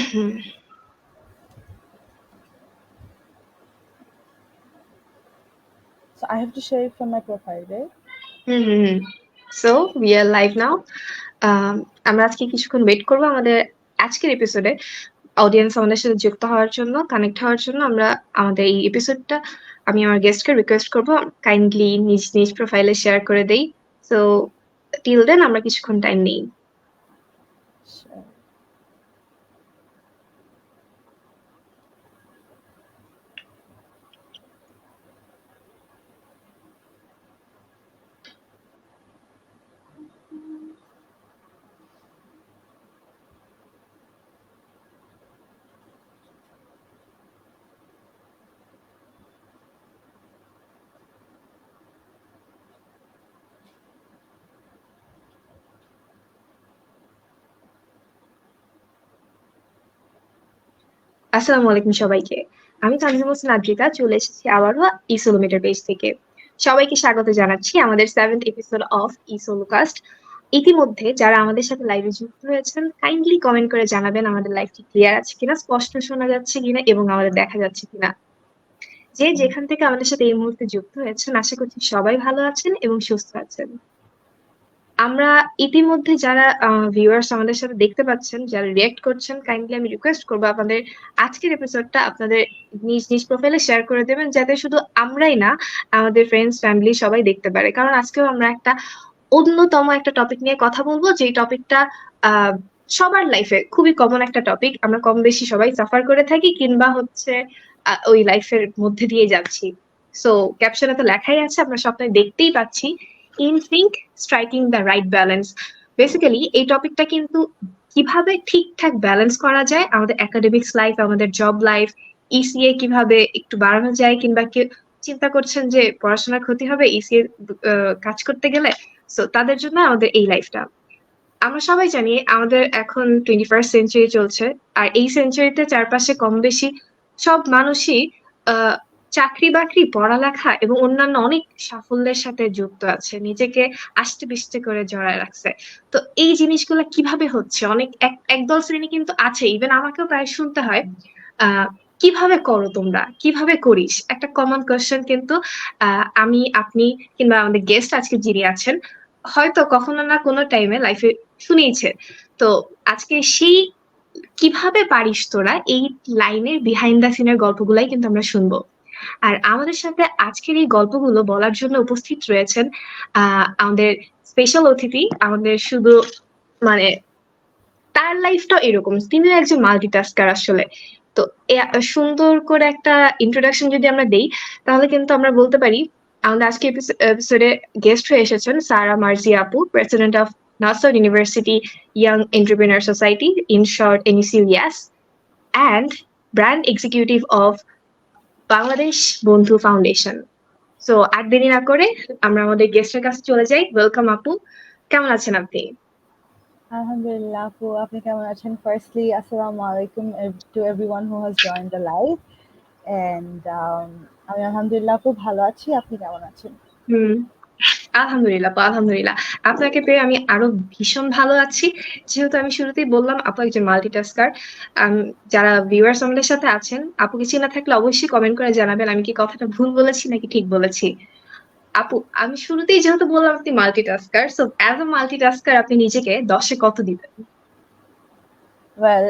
So I have to share it from my profile, right? So we R live নাও। আমরা আজকে কিছুক্ষণ wait করবো আমাদের আজকের এপিসোডে অডিয়েন্স আমাদের সাথে যুক্ত হওয়ার জন্য, কানেক্ট হওয়ার জন্য। আমরা আমাদের এই এপিসোডটা আমি আমার গেস্টকে রিকোয়েস্ট করবো কাইন্ডলি নিজ নিজ প্রোফাইলে শেয়ার করে দেই। সো টিল দেন আমরা কিছুক্ষণ টাইম নেই। Sure. আসসালামু আলাইকুম সবাইকে। আমি তানজিম হোসেন আদ্রিতা চলে এসেছি আবারও ইসোলোমেটের পেজ থেকে। সবাইকে স্বাগত জানাচ্ছি আমাদের 7th এপিসোড অফ ইসোলোকাস্ট। ইতিমধ্যে যারা আমাদের সাথে লাইভে যুক্ত হয়েছেন কাইন্ডলি কমেন্ট করে জানাবেন আমাদের লাইভটি ক্লিয়ার আছে কিনা, স্পষ্ট শোনা যাচ্ছে কিনা এবং আমাদের দেখা যাচ্ছে কিনা। যে যেখান থেকে আমাদের সাথে এই মুহূর্তে যুক্ত হয়েছেন আশা করছি সবাই ভালো আছেন এবং সুস্থ আছেন। আমরা ইতিমধ্যে যারা ভিউয়ার্স আমাদের সাথে দেখতে পাচ্ছেন, যারা রিয়েক্ট করছেন, কাইন্ডলি আমি রিকোয়েস্ট করবো আপনাদের আজকের এপিসোডটা আপনাদের নিজ নিজ প্রোফাইলে শেয়ার করে দেবেন, যাতে শুধু আমরাই না আমাদের ফ্রেন্ডস ফ্যামিলি সবাই দেখতে পারে। কারণ আজকেও আমরা একটা অন্যতম একটা টপিক নিয়ে কথা বলবো, যেই টপিকটা সবার লাইফে খুবই কমন একটা টপিক। আমরা কম বেশি সবাই সাফার করে থাকি কিংবা হচ্ছে ওই লাইফের মধ্যে দিয়ে যাচ্ছি। সো ক্যাপশনে তো লেখাই আছে, আমরা সবটাই দেখতেই পাচ্ছি, in sync striking the right balance. Basically এই টপিকটা কিন্তু কিভাবে ঠিকঠাক ব্যালেন্স করা যায় আমাদের একাডেমিক্স লাইফ, আমাদের জব লাইফ, ইসিএ কিভাবে একটু বাড়ানো যায়, কিংবা কেউ চিন্তা করছেন যে পড়াশোনার ক্ষতি হবে ইসিএ কাজ করতে গেলে, সো তাদের জন্য আমাদের এই লাইফটা। আমরা সবাই জানি আমাদের এখন 21st সেঞ্চুরি চলছে, আর এই সেঞ্চুরিতে চারপাশে কম বেশি সব মানুষই চাকরি বাকরি, পড়ালেখা এবং অন্যান্য অনেক সাফল্যের সাথে যুক্ত আছে, নিজেকে আষ্টে পিষ্টে করে জড়ায় রাখছে। তো এই জিনিসগুলো কিভাবে হচ্ছে, অনেক একদল শ্রেণী কিন্তু আছে, ইভেন আমাকেও প্রায় শুনতে হয় আহ কিভাবে করো তোমরা, কিভাবে করিস, একটা কমন কোয়েশ্চেন কিন্তু আমি, আপনি কিংবা আমাদের গেস্ট আজকে যিনি আছেন হয়তো কখনো না কোনো টাইমে লাইফে শুনিয়েছে। তো আজকে সেই কিভাবে পারিস তোরা এই লাইনের বিহাইন্ড দ্য সিনের গল্পগুলাই কিন্তু আমরা শুনবো। আর আমাদের সাথে আজকের এই গল্পগুলো বলার জন্য উপস্থিত রয়েছেন আমাদের স্পেশাল অতিথি। আমাদের শুধু মানে তার লাইফটা এরকম, তিনিও একজন মাল্টিটাস্কার আসলে। তো সুন্দর করে একটা ইন্ট্রোডাকশন যদি আমরা দেই তাহলে কিন্তু আমরা বলতে পারি আমাদের আজকে এপিসোডে গেস্ট হয়ে এসেছেন সারা মার্জিয়া আপু, প্রেসিডেন্ট অফ নাসার university young entrepreneur society, in short NECUYES, and brand executive of Bangladesh বন্ধু ফাউন্ডেশন। সো আর দেরি না করে আমরা আমাদের গেস্টের কাছে চলে যাই। ওয়েলকাম আপু, কেমন আছেন আপনি? Alhamdulillah, আপু আপনি কেমন আছেন? Firstly, assalamu alaikum to everyone who has joined the live. And আমি আলহামদুলিল্লাহ আপু ভালো আছি। আপনি কেমন আছেন? হুম, আলহামদুলিল্লাহ আপু, আলহামদুলিল্লাহ। আপনাকে পেয়ে আমি আরো ভীষণ ভালো আছি, যেহেতু আমি শুরুতেই বললাম আপু একজন মাল্টিটাস্কার। যারা ভিউয়ার্স আমাদের সাথে আছেন, আপুকে চেনা থাকলে অবশ্যই কমেন্ট করে জানাবেন আমি কি কথাটা ভুল বলেছি নাকি ঠিক বলেছি। আপু, আমি শুরুতেই যেহেতু বললাম আপনি multitasker, so as a multitasker আপনি নিজেকে 10-এ কত দিবেন? Well,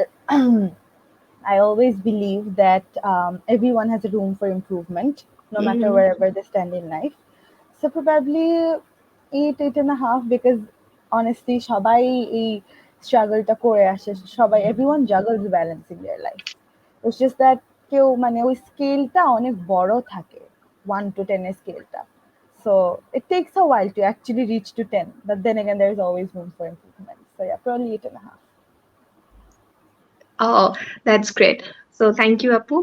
I always believe that everyone has a room for improvement, no matter wherever they stand in life. So probably 8.5, because honestly, সবাই এই স্ট্রাগলটা করে আসে, সবাই, everyone juggles balancing their life. It's just that কেউ মানে ওই স্কেলটা অনেক বড় থাকে, 1 to 10 এর স্কেলটা. So it takes a while to actually reach to 10, but then again, there is always room for improvement. So yeah, probably 8.5. ও, that's great. So thank you আপু।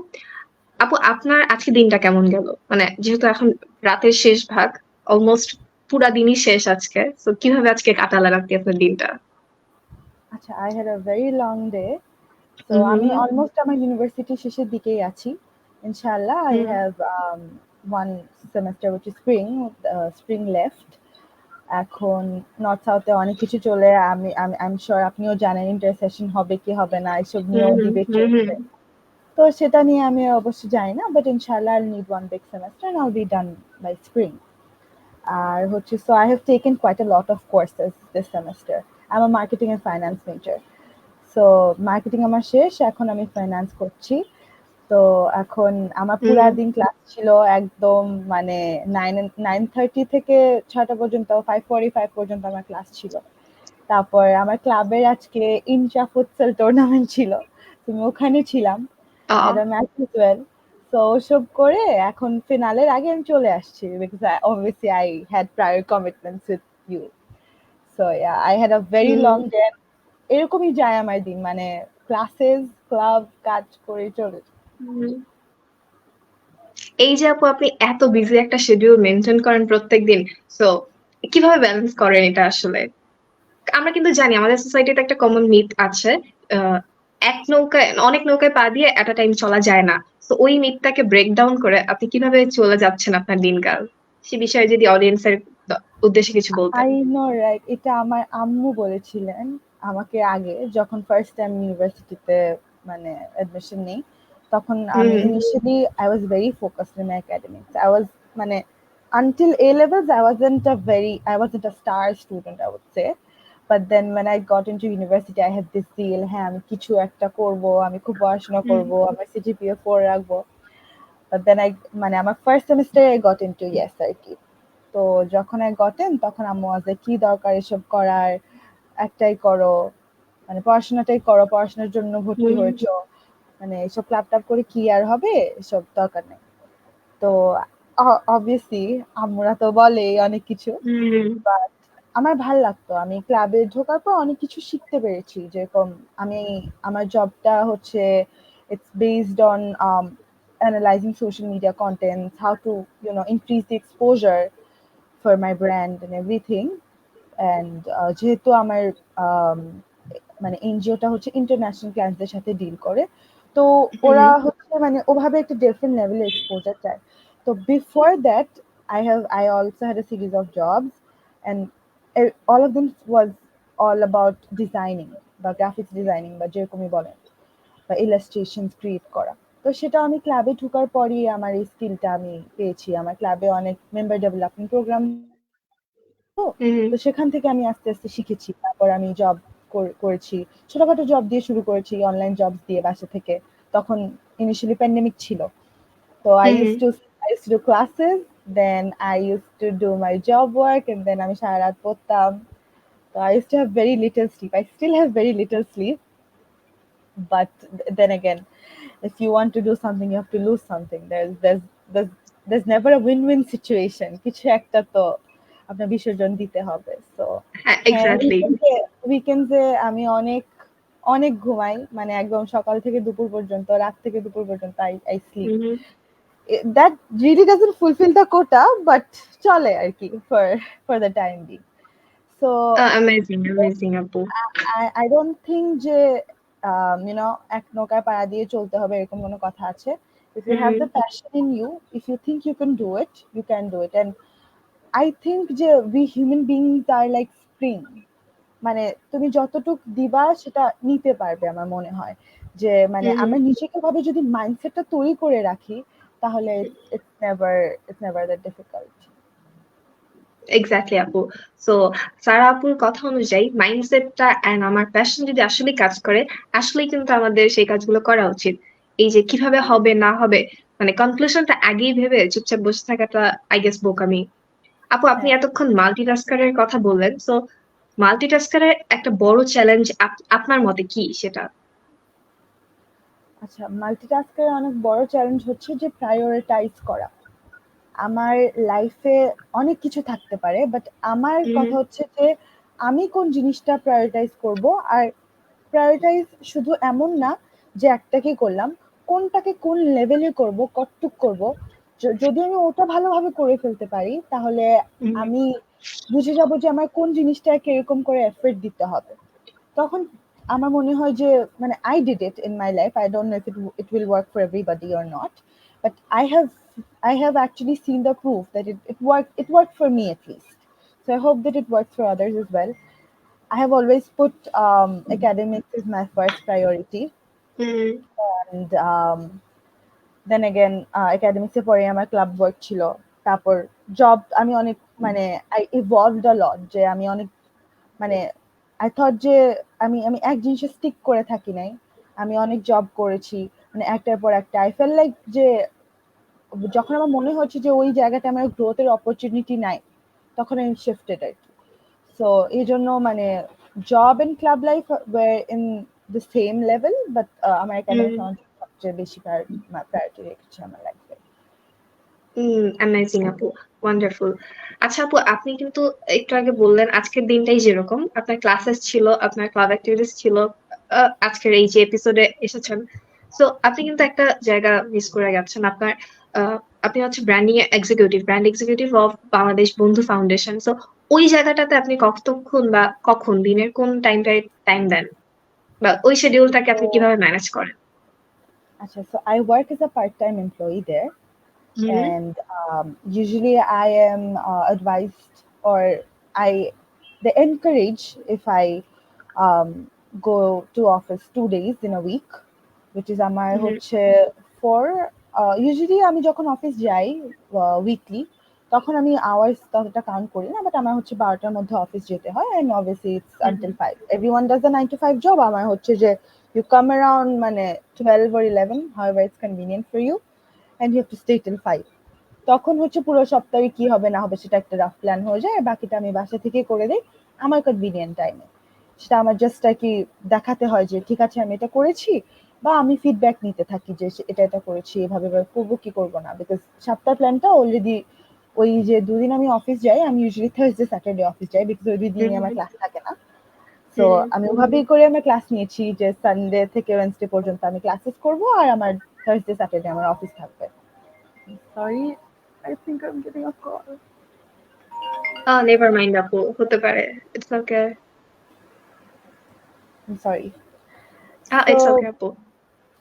আপু, আপনার আজকে দিনটা কেমন গেল? মানে যেহেতু এখন রাতের শেষ ভাগ, অলমোস্ট পুরা দিনই শেষ আজকে, তো কিভাবে আজকে কাটালেন আপনি আপনার দিনটা? আচ্ছা, I had a very long day. So আমি অলমোস্ট আমার ইউনিভার্সিটি শেষের দিকেই আছি। ইনশাআল্লাহ I have one semester which is spring left. এখন নর্থ সাউথে অনেক কিছু চলে, আমি আই এম শিওর আপনিও জানেন ইন্টারসেশন হবে কি হবে না এসব হুম নিয়েও হুম ডিবেট হুম হুম। চলছে। তো সেটা নিয়ে আমি অবশ্য জানি না, বাট ইনশাআল্লাহ I'll need one big semester and I'll be done by spring. আর হচ্ছে so I have taken quite a lot of courses this semester. I'm a marketing and finance major. So marketing আমার শেষ, এখন আমি finance করছি। তো এখন আমার হুম পুরা দিন ক্লাস ছিল একদম, মানে 9:30 থেকে 6টা পর্যন্ত, 5:45 পর্যন্ত আমার ক্লাস ছিল। তারপর আমার ক্লাবের আজকে ইন্ট্রা ফুটসাল টুর্নামেন্ট ছিল, তুমি ওখানে ছিলাম। I ah had a match as well. So ওসব করে এখন ফিনালের আগে আমি চলে আসছি because obviously I had prior commitments with you. So yeah, I had a very hmm long day. এরকমই যায় আমার দিন, মানে ক্লাসেস, ক্লাব, কাজ করে চলে। হুম। এই যে আপু আপনি এত বিজি একটা শিডিউল মেনটেন করেন প্রত্যেকদিন, সো কিভাবে ব্যালেন্স করেন এটা আসলে? আমরা কিন্তু জানি আমাদের সোসাইটিতে একটা কমন মিথ আছে, আহ, এক নৌকায় অনেক নৌকায় পা দিয়ে এট আ টাইম চলা যায় না। তো ওই মিথটাকে ব্রেক ডাউন করে আপনি কিভাবে চলে যাচ্ছেন আপনার দিনকাল, সে বিষয়ে যদি অডিয়েন্সের উদ্দেশ্যে কিছু বলতেন। আই নো রাইট, এটা আমার আম্মু বলেছিলেন আমাকে আগে, যখন ফার্স্ট টাইম ইউনিভার্সিটিতে মানে অ্যাডমিশন নেই, তখন আমি hmm initially I was very focused in my academics. I was মানে until A levels I wasn't a star student, I would say. But then when I got into university, I had this zeal, হ্যাঁ আমি কিছু একটা করব, আমি খুব পড়াশোনা হুম করব, আমার সিজিপিএ 4 রাখবো। But then মানে আমার ফার্স্ট সেমিস্টারে I got into yes আর কি। তো যখন I got in তখন আম্মু was like, কি দরকার এসব করার, একটাই করো, মানে পড়াশোনাটাই করো, পড়াশোনার জন্য ভর্তি হুম হয়েছো, মানে এসব ক্লাব টাব করে কি আর হবে, এসব দরকার নেই। তো অবভিয়াসলি আম্মুরা তো বলে অনেক কিছু, হুম বাট আমার ভাল লাগতো। আমি ক্লাবে ঢোকার পর অনেক কিছু শিখতে পেরেছি, যেরকম আমি আমার জবটা হচ্ছে it's based on analyzing social media contents, how to increase the exposure for my brand and everything. And যেহেতু আমার um, মানে এনজিওটা হচ্ছে ইন্টারন্যাশনাল ক্লায়েন্টদের সাথে ডিল করে, তো ওরা হুম হচ্ছে মানে ওভাবে একটা ডিফারেন্ট লেভেলের এক্সপোজার চায়। তো before that I also had a series of jobs, and all of them was all about designing বা গ্রাফিক্স ডিজাইনিং বা যেরকমই বলেন, বা ইলাস্ট্রেশনস ক্রিয়েট করা। তো সেটা আমি ক্লাবে ঢোকার পরই আমার এই স্কিলটা আমি পেয়েছি। আমার ক্লাবে অনেক মেম্বার ডেভেলপমেন্ট প্রোগ্রাম তো, হুম তো সেখান থেকে আমি আস্তে আস্তে শিখেছি। তারপর আমি জব করেছি, ছোটখাটো জব দিয়ে শুরু করেছি, অনলাইন জব দিয়ে বাসা থেকে। তখন ইনিশিয়ালি প্যান্ডেমিক ছিল, তো হুম I used to do classes, then I used to do my job work, and then আমি সারা রাত পড়তাম। তো I used to have very little sleep. I still have very little sleep, but then again, if you want to do something, you have to lose something. There's there's never a win-win situation. কিছু একটা তো আপনার বিসর্জন দিতে হবে। So হ্যাঁ হ্যাঁ, exactly. উইকেন্ডে আমি অনেক অনেক ঘুমাই, মানে একদম সকাল থেকে দুপুর পর্যন্ত, রাত থেকে দুপুর পর্যন্ত I sleep. Hmm That really doesn't fulfill the quota, but চলে আর কি for the time being. So amazing amazing আপু। I don't think যে এক নৌকায় পাড়া দিয়ে চলতে হবে এরকম কোনো কথা আছে। If you have hmm the passion in you, if you think you can do it, you can do it. And I think যে we human beings are like spring. মানে তুমি যতটুক দিবা সেটা নিতে পারবে, আমার মনে হয়। যে মানে হুম আমরা নিজেকে ভাবে যদি মাইন্ডসেটটা তৈরি করে রাখি, তাহলে it's never that difficult. Exactly আপু। সো সারা আপুর কথা অনুযায়ী মাইন্ডসেটটা এন্ড আমার প্যাশন যদি আসলে কাজ করে, আসলেই কিন্তু আমাদের সেই কাজগুলো করা উচিত। এই যে কিভাবে হবে না হবে, মানে কনক্লুশনটা আগেই ভেবে চুপচাপ বসে থাকাটা আই গেস বোকামি। আপু আপনি হ্যাঁ, এতক্ষণ মাল্টিটাস্কারের কথা বললেন, সো মাল্টিটাস্কারের একটা বড় চ্যালেঞ্জ আপনার মতে কি সেটা? আচ্ছা, মাল্টিটাস্কের অনেক বড় চ্যালেঞ্জ হচ্ছে যে প্রায়োরিটাইজ করা। আমার লাইফে অনেক কিছু থাকতে পারে, বাট আমার হুম কথা হচ্ছে যে আমি কোন জিনিসটা প্রায়োরিটাইজ করব। আর প্রায়োরিটাইজ শুধু এমন না যে একটাকেই করলাম, কোনটাকে কোন লেভেলে করব, কতটুক করব। যদি আমি ওটা ভালোভাবে করে ফেলতে পারি, তাহলে হুম আমি বুঝে যাব যে আমার কোন জিনিসটাকে এরকম করে এফর্ট দিতে হবে। তখন আমার মনে হয় যে মানে I did it in my life. I don't know if it will work for everybody or not, but I have actually seen the proof that it worked for me at least. So I hope that it works for others as well. I have always put academics as my first priority, hmm, and then again একাডেমিক্সের পরে আমার club work ছিল। তারপর job আমি অনেক মানে I evolved আ লট, যে আমি অনেক মানে আই থট যে আমি আমি এক জিনিসে স্টিক করে থাকি নাই। আমি অনেক জব করেছি। মানে একটার পর একটা। আই ফেল লাইক যে যখন আমার মনে হচ্ছে যে ওই জায়গাটা আমার গ্রোথের অপরচুনিটি নাই, তখন আমি শিফটেড আরকি। সো এইজন্য মানে job and club life were in the same level, but আমার হুম, একাডেমিক্স আমার সবচেয়ে বেশি প্রায়োরিটি রেখেছে আমার লাইফে। অ্যামেজিং আপু, ওয়ান্ডারফুল। আচ্ছা আপু, আপনি কিন্তু একটু আগে বললেন আজকের দিনটাই যেরকম আপনার ক্লাসেস ছিল, আপনার ক্লাব অ্যাক্টিভিটিস ছিল, আজকের এই যে এপিসোডে এসেছেন, সো আপনি কিন্তু একটা জায়গা মিস করে গেছেন। আপনার আপনি হচ্ছে ব্র্যান্ড এক্সিকিউটিভ অফ বাংলাদেশ বন্ধু ফাউন্ডেশন। সো ওই জায়গাটাতে আপনি কতক্ষণ বা কখন দিনের কোন টাইমটায় টাইম দেন, বা ওই শিডিউলটাকে আপনি So, কিভাবে ম্যানেজ করেন? so I work as a part-time employee there, hmm, and usually I am advised, or I they encourage if I go to office 2 days in a week, which is আমার হুম, হচ্ছে for usually আমি যখন office যাই weekly, তখন আমি hours ততটা count করি না, বাট আমার হচ্ছে 12টার মধ্যে অফিস যেতে হয়, and obviously it's hmm, until 5. Everyone does a 9 to 5 job. আমার হচ্ছে যে you come around মানে 12 or 11, however it's convenient for you, and you have to stay till 5. তখন হচ্ছে পুরো সপ্তাহে কি হবে না হবে সেটা একটা রাফ প্ল্যান হয়ে যায়, আর বাকিটা আমি বাসা থেকে করে দেই আমার কনভিনিয়েন্ট টাইমে। সেটা আমার জাস্ট আর কি দেখাতে হয় যে ঠিক আছে আমি এটা করেছি, বা আমি ফিডব্যাক নিতে থাকি যে এটা করেছি, এভাবে এভাবে করবো কি করবো না, বিকজ সপ্তাহ প্ল্যানটা অলরেডি ওই যে দুদিন আমি অফিস যাই, আমি ইউজুয়ালি থার্সডে স্যাটারডে অফিস যাই, বিকজ ওই দুই হুম, দিনই আমার হুম, ক্লাস থাকে না। সো হুম। আমি ওভাবেই করে আমার ক্লাস নিয়েছি যে সানডে থেকে ওয়েডনেসডে পর্যন্ত আমি ক্লাসেস করবো, আর আমার থার্সডে স্যাটারডে আমার অফিস থাকবে। Sorry, I think I'm getting a call. Never mind আপু, হতে পারে। It's okay. I'm sorry. It's okay So, আপু।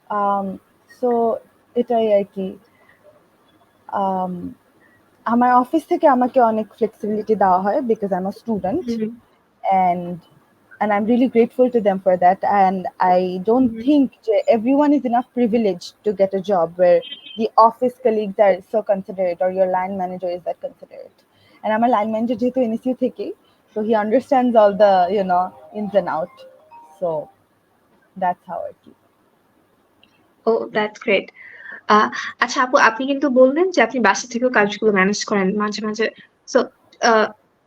um, so এটাই আর কি। Um, আমার অফিস থেকে আমাকে অনেক ফ্লেক্সিবিলিটি দেওয়া হয় because I am a student, hmm, and and I'm really grateful to them for that. And I don't hmm, think everyone is enough privileged to get a job where the office colleagues are so considerate, or your line manager is that considerate. And I'm a line manager যেহেতু NSU থেকে, so he understands all the ins and out. So that's how I keep. Oh that's great. Ah আচ্ছা আপু, আপনি কিন্তু বললেন যে আপনি বাসা থেকেও কাজগুলো ম্যানেজ করেন মাঝে মাঝে। সো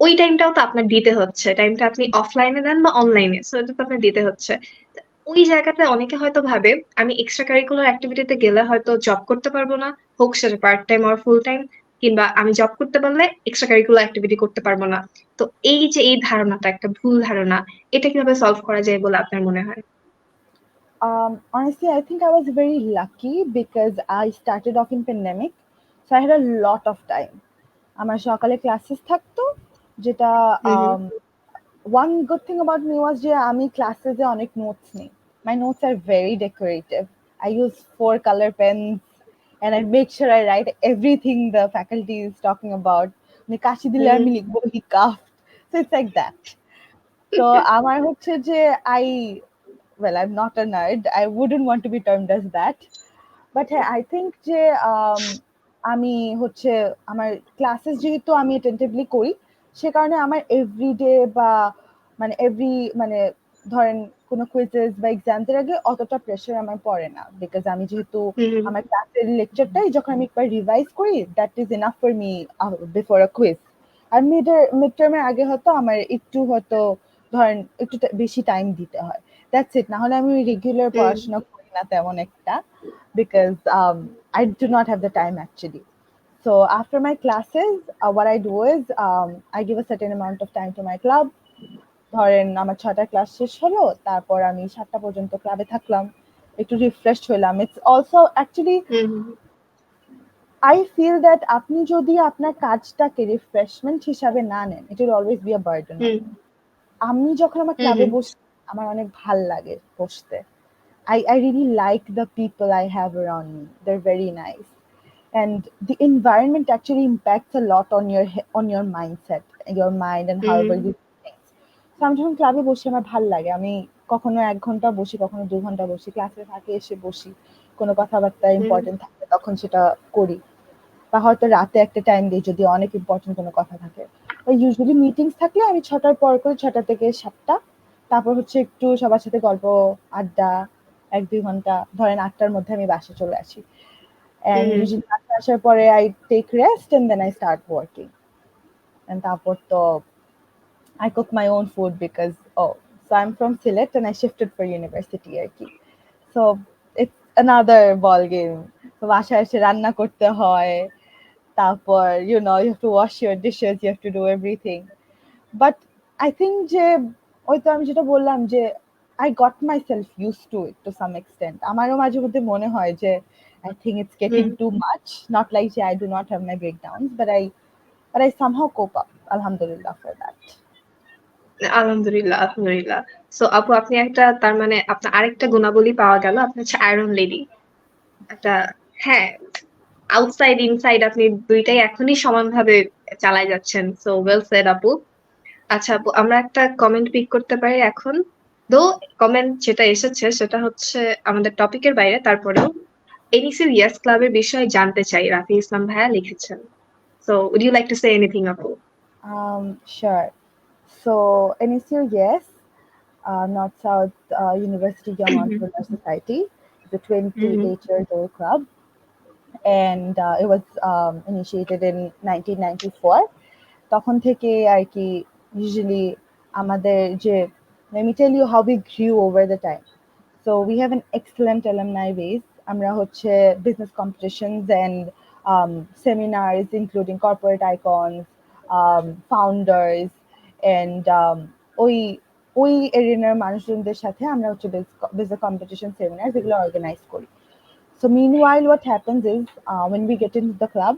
ওই টাইমটাও তো আপনার দিতে হচ্ছে, টাইমটা আপনি অফলাইনে দেন বা অনলাইনে, সো এটা তো আপনার দিতে হচ্ছে। তা ওই জায়গাতে অনেকে হয়তো ভাবে আমি এক্সট্রা কারিকুলার অ্যাক্টিভিটিতে গেলে হয়তো জব করতে পারবো না, হোক সেটা পার্ট টাইম আর ফুল টাইম, কিংবা আমি জব করতে পারলে এক্সট্রা কারিকুলার অ্যাক্টিভিটি করতে পারবো না। তো এই যে এই ধারণাটা একটা ভুল ধারণা, এটা কিভাবে সলভ করা যায় বলে আপনার মনে হয়? Honestly, I think I was very lucky because I started off in pandemic, so I had a lot of time. আমার সকালে ক্লাসেস থাকতো, যেটা হুম, হুম, one good thing about me was যে আমি ক্লাসেসে অনেক নোটস নিই। My notes are very decorative. I use 4 color pens, and I make sure I write everything the faculty is talking about. মানে কাশি দিলে হুম, আমি লিখবো he coughed. So it's like that. তো আমার হচ্ছে যে I, well, I'm not a nerd. I wouldn't want to be termed as that. But হ্যাঁ, I think যে আমি হচ্ছে আমার ক্লাসেস যেহেতু আমি অ্যাটেন্টিভলি করি, সে কারণে আমার এভরিডে বা মানে মানে ধরেন কোনো কুইজেস বা এক্সামসের আগে অতটা প্রেশার আমার পড়ে না, বিকজ আমি যেহেতু হুম, আমার ক্লাসের লেকচারটাই যখন আমি একবার রিভাইজ করি, that is enough for me before a quiz. আর মিড টার্মের আগে হয়তো আমার একটু হয়তো ধরেন একটু বেশি টাইম দিতে হয়, দ্যাটস ইট। না হলে আমি রেগুলার হুম, পড়াশোনা করি না তেমন একটা, because I do not have the time actually. So after my classes, what I do is I give a certain amount of time to my club. ধরেন আমার 6টার ক্লাস শেষ হলো, তারপর আমি 7টা পর্যন্ত ক্লাবে থাকলাম, একটু রিফ্রেশ হলাম। It's also actually hmm, I feel that আপনি যদি আপনার কাজটাকে রিফ্রেশমেন্ট হিসাবে না নেন, it will always be a burden on hmm, you. আমি যখন আমার হুম, ক্লাবে হুম, বসি, আমার অনেক ভাল লাগে বসতে। I really like the people I have around me. They're very nice. and the environment actually impacts a lot on your mindset, your mind, and however hmm, you do things. So আমি যখন ক্লাবে বসি আমার ভাল লাগে, আমি কখনো 1 ঘন্টা বসি, কখনো 2 ঘন্টা বসি, ক্লাসে ফাঁকে এসে বসি, কোনো কথাবার্তা হুম, ইম্পর্টেন্ট থাকলে তখন সেটা করি, বা হয়তো রাতে একটা টাইম দিই যদি অনেক ইম্পর্টেন্ট কোনো কথা থাকে। ইউজুয়ালি মিটিংস থাকলে আমি 6টার পর করে, 6টা থেকে 7টা, তারপর হচ্ছে একটু সবার সাথে গল্প, আড্ডা, 1-2 ঘন্টা, ধরেন 8টার মধ্যে আমি বাসা চলে আসি। And হুম, usually বাসায় আসার পরে I take rest and then I start working. And তারপর তো I cook my own food because, so I'm from Sylhet and I shifted for university আর কি। So it's another ball game. So বাসায় এসে রান্না করতে হয়, তারপর you have to wash your dishes, you have to do everything. But I think যে ওই তো আমি যেটা বললাম যে I got myself used to it to some extent. আমারও মাঝে মধ্যে মনে হয় যে I think it's hmm. getting too much. Not like যে I do not have my breakdowns, but I somehow cope up. Alhamdulillah for that. আলহামদুলিল্লাহ, আলহামদুলিল্লাহ। So আপু, আপনি একটা, তার মানে আপনার আরেকটা গুণাবলী পাওয়া গেল, আপনি হচ্ছে আয়রন লেডি। একটা, হ্যাঁ, আউটসাইড ইনসাইড আপনি দুইটাই এখনই সমানভাবে চালায় যাচ্ছেন। সো ওয়েল সেড আপু। আচ্ছা আপু, আমরা একটা কমেন্ট পিক করতে পারি এখন। দো কমেন্ট যেটা এসেছে সেটা হচ্ছে আমাদের টপিকের বাইরে, তারপরেও এনইসির ইয়েস ক্লাবের বিষয়ে জানতে চাই, রাফি ইসলাম ভাইয়া লিখেছেন। So would you like to say anything আপু? Sure. So NSU, yes, North South University Young Entrepreneur Society, is a hmm, 28 years old club, and it was initiated in 1994. তখন থেকে আর কি usually আমাদের যে, let me tell you how we grew over the time. So we have an excellent alumni base. আমরা হচ্ছে business competitions and seminars including corporate icons, founders, and ওই ওই এরিনার মানুষজনদের সাথে আমরা হচ্ছে business competition seminars এগুলো organize করি. So meanwhile, what happens is when we get into the club,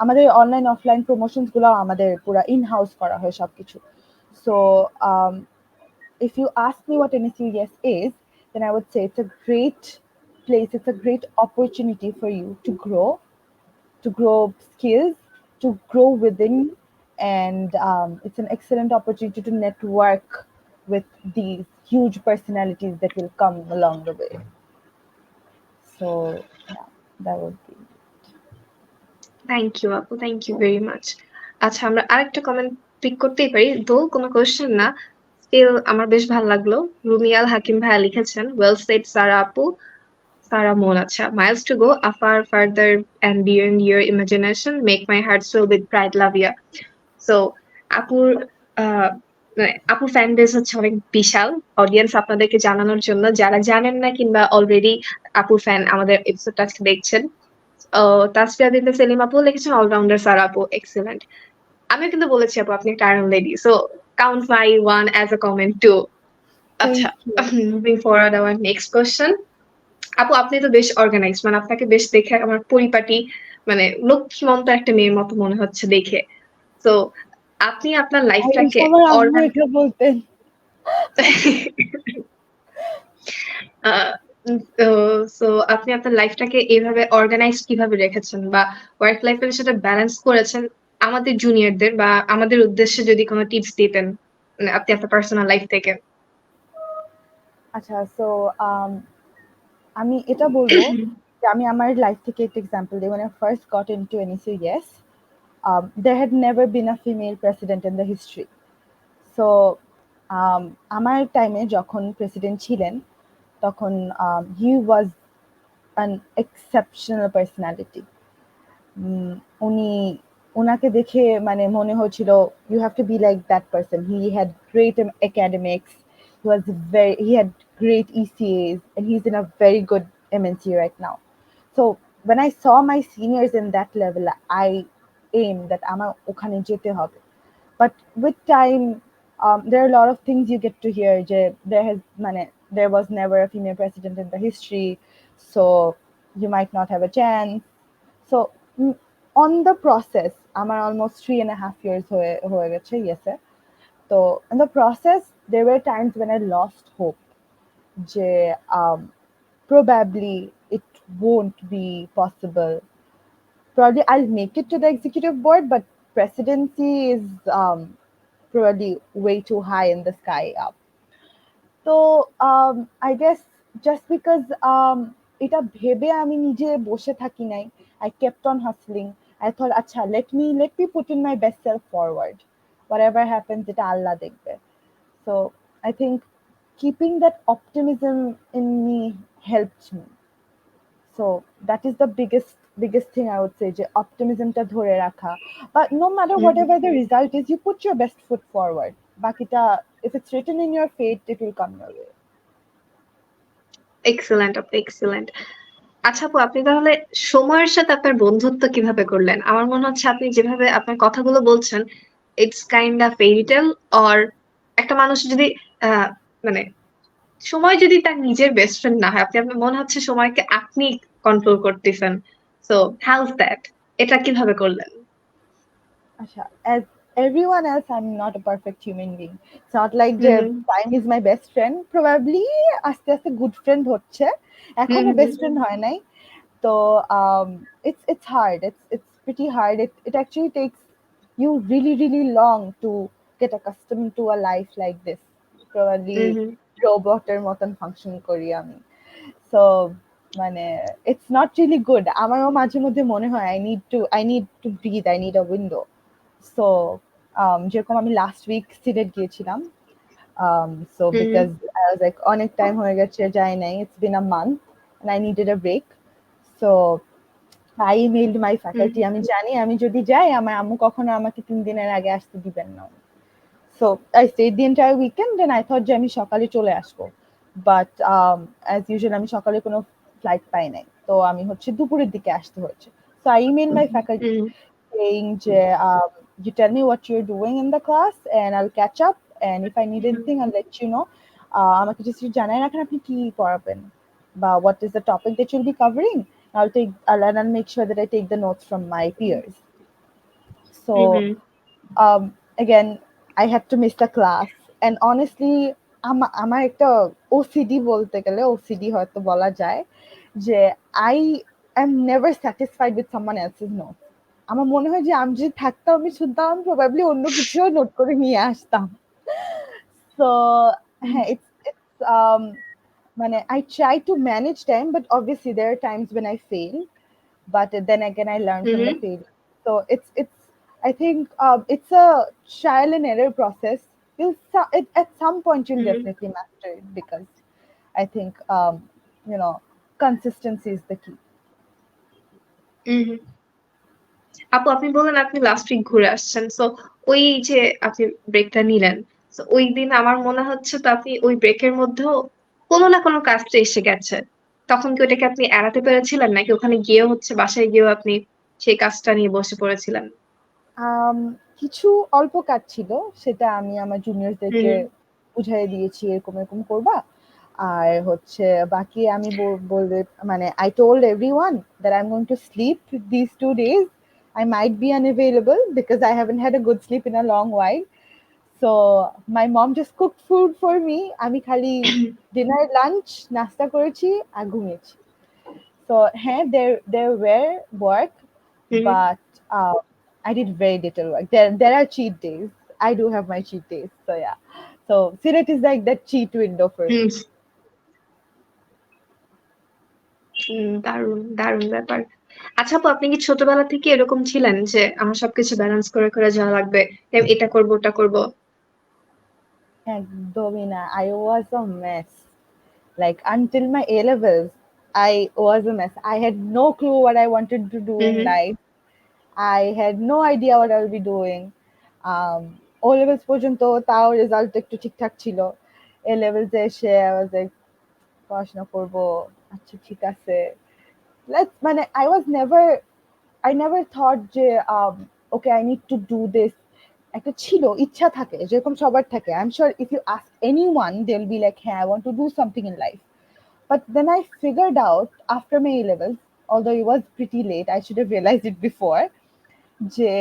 আমাদের অনলাইন অফলাইন প্রমোশনস গুলো আমাদের পুরো ইন হাউস করা হয় সবকিছু। So if you ask me what NSUES is, then I would say it's a great place, it's a great opportunity for you to grow skills, to grow within, and it's an excellent opportunity to network with these huge personalities that will come along the way. So yeah, that would be. Thank you আপু, thank you very much. আচ্ছা, আমরা আরেকটা comment pick করতেই পারি, দো কোনো question না, still আমার বেশ ভালো লাগলো। রুমিয়াল হাকিম ভাইয়া লিখেছেন, ওয়েল সেড সারা আপু, সারা মন। আচ্ছা, miles to go afar farther and beyond your imagination, make my heart soul with pride, love yeah. So আপুর আহ মানে আপুর ফ্যান বেস হচ্ছে অনেক বিশাল। অডিয়েন্স আপনাদেরকে জানানোর জন্য, যারা জানেন না কিংবা অলরেডি আপুর ফ্যান আমাদের এপিসোডটা আজকে দেখছেন, তাসফিয়া বিনতে সেলিম আপু লিখেছেন, অলরাউন্ডার সারা আপু এক্সেলেন্ট। আমিও কিন্তু বলেছি আপু আপনি একটা iron lady, so count my one as a comment too. আচ্ছা, Thank you. Moving forward our next question. আপু, আপনি তো বেশ অর্গানাইজড, মানে আপনাকে বেশ দেখে আমার পরিপাটি, মানে লক্ষ্মীমন্ত একটা মেয়ের মতো মনে হচ্ছে দেখে। তো আপনি আপনার I wish লাইফটাকে আমার আম্মু অর্গান এটা বলতেন। সো আপনি আপনার লাইফটাকে এইভাবে অর্গানাইজ কিভাবে রেখেছেন, বা ওয়ার্ক লাইফের সাথে ব্যালেন্স করেছেন, আমাদের জুনিয়রদের বা আমাদের উদ্দেশ্যে যদি কোনো টিপস দিতেন, মানে আপনি আপনার পার্সোনাল লাইফ থেকে? আচ্ছা, সো আমি এটা বলবো যে আমি আমার লাইফ থেকে একটা এক্সাম্পল দিই। When I first got into NSU, yes, there had never been a female president in the history. So আমার টাইমে যখন প্রেসিডেন্ট ছিলেন তখন he was an exceptional personality. উম উনি উনাকে দেখে মানে মনে হচ্ছিল you have to be like that person. He had great academics. He had great ECAs, and he's in a very good MNC right now. So when I saw my seniors in that level, I aimed that আমার ওখানে যেতে হবে. But with time, there are a lot of things you get to hear. যে there was never a female president in the history, so you might not have a chance. So on the process, আমার almost 3.5 years হয়ে গেছে ইয়েসে। তো in the process, there were times when I lost hope. যে probably it won't be possible. probably I'll make it to the executive board, but presidency is probably way too high in the sky up. তো I guess just because এটা ভেবে আমি নিজে বসে থাকি নাই, I kept on hustling. I thought আচ্ছা let me put in my best self forward, whatever happens এটা আল্লাহ দেখবে। So I think keeping that optimism in me helped me. So that is the biggest thing I would say, যে optimism টা ধরে রাখা। But no matter hmm. whatever the result is, you put your best foot forward, বাকিটা if it's written in your fate it will come your way. Excellent আপু, excellent. আচ্ছা আপু, আপনি তাহলে সময়ের সাথে আপনার বন্ধুত্ব কিভাবে করলেন? আমার মনে হচ্ছে আপনি যেভাবে আপনার কথাগুলো বলছেন, it's kind of fairy tale. Or একটা মানুষ যদি আহ মানে সময় যদি তার নিজের বেস্ট ফ্রেন্ড না হয়, আপনার মনে হচ্ছে সময়কে আপনি কন্ট্রোল করতেছেন। So house that? এটা কিভাবে করলেন? আচ্ছা, as everyone else I'm not a perfect human being. It's not like হুম যে হুম time is my best friend, probably আস্তে আস্তে good friend হচ্ছে, হুম এখনো হুম best friend হয় নাই। So it's hard. It's pretty hard. It actually takes you really long to get accustomed to a life like this. Probably hmm hmm roboter মতন function করি আমি। So মানে it's not really good. আমারও মাঝে মধ্যে মনে হয় I need to breathe. I need a window. So যেরকম আমি last week সিলেট গিয়েছিলাম। So hmm because I was like অনেক টাইম হয়ে গেছে যাই নাই, it's been a month and I needed a break. So I emailed my hmm faculty, আমি জানি আমি যদি যাই আমার আম্মু কখনো আমাকে 3 দিনের আগে আসতে দিবেন না। So I stayed the entire weekend and I thought যে আমি সকালে চলে আসবো, but as usual আমি সকালে কোনো ফ্লাইট পাই নাই, তো আমি হচ্ছে দুপুরের দিকে আসতে হয়েছে। So I emailed my faculty hmm saying যে you tell me what you're doing in the class and I'll catch up, and if I need hmm anything I'll let you know. আমাকে just জানাই রাখেন আপনি কি পড়াবেন বা what is the topic that you'll be covering. I'll make sure that I take the notes from my peers. Hmm So hmm again, I had to miss the class, and honestly আমার একটা OCD বলতে গেলে OCD হয়তো বলা যায়, যে I am never satisfied with someone else's notes. আমার মনে হয় যে আমি যদি থাকতাম আমি শুনতাম প্রবাবলি অন্য কিছুও নোট করে নিয়ে আসতাম। So it's I try to manage time, but obviously there are times when I fail, but then again I learn from hmm the failure. So it's I think it's a trial and error process. At some point you'll hmm definitely master it, because I think you know consistency is the key. হুম। আপু, আপনি বললেন আপনি last week ঘুরে আসছেন। So ওই যে আপনি ব্রেকটা নিলেন, তো ওই দিন আমার মনে হচ্ছে তো আপনি ওই ব্রেকের মধ্যেও কোনো না কোনো কাজটা এসে গেছে। তখন কি ওটাকে আপনি এড়াতে পেরেছিলেন, নাকি ওখানে গিয়েও হচ্ছে বাসায় গিয়েও আপনি সেই কাজটা নিয়ে বসে পড়েছিলেন? আম কিছু অল্প কাজ ছিল, সেটা আমি আমার জুনিয়রদেরকে হুম বুঝাই দিয়েছি এরকম এরকম করবা। আর হচ্ছে বাকি আমি বললে মানে I told everyone that I'm going to sleep these 2 days. I might be unavailable because I haven't had a good sleep in a long while. So my mom just cooked food for me. আমি খালি dinner lunch নাস্তা করেছি আর ঘুমিয়েছি। So there were work, hmm but I did very little work. There are cheat days. I do have my cheat days. So yeah. So Sirat is like that cheat window for hmm me. হুম। দারুণ দারুণ ব্যাপার। আচ্ছা আপু, আপনি কি ছোটবেলা থেকে এরকম ছিলেন যে আমার সবকিছু ব্যালেন্স করে করে যাওয়া লাগবে, এটা করবো ওটা করবো? একদমই না। I was a mess. Like until my A levels, I was a mess. I had no clue what I wanted to do hmm in hmm life. I had no idea what I'll be doing. Um, O levels পর্যন্ত তাও result একটু ঠিকঠাক ছিল। A levels এ এসে I was like পড়াশোনা করবো, আচ্ছা ঠিক আছে। মানে I never thought যে okay I need to do this. একটা ছিল ইচ্ছা থাকে যেরকম সবার থাকে। I'm sure if you ask anyone they'll be like hey I want to do something in life. But then I figured out after my A levels, although it was pretty late, I should have realized it before, যে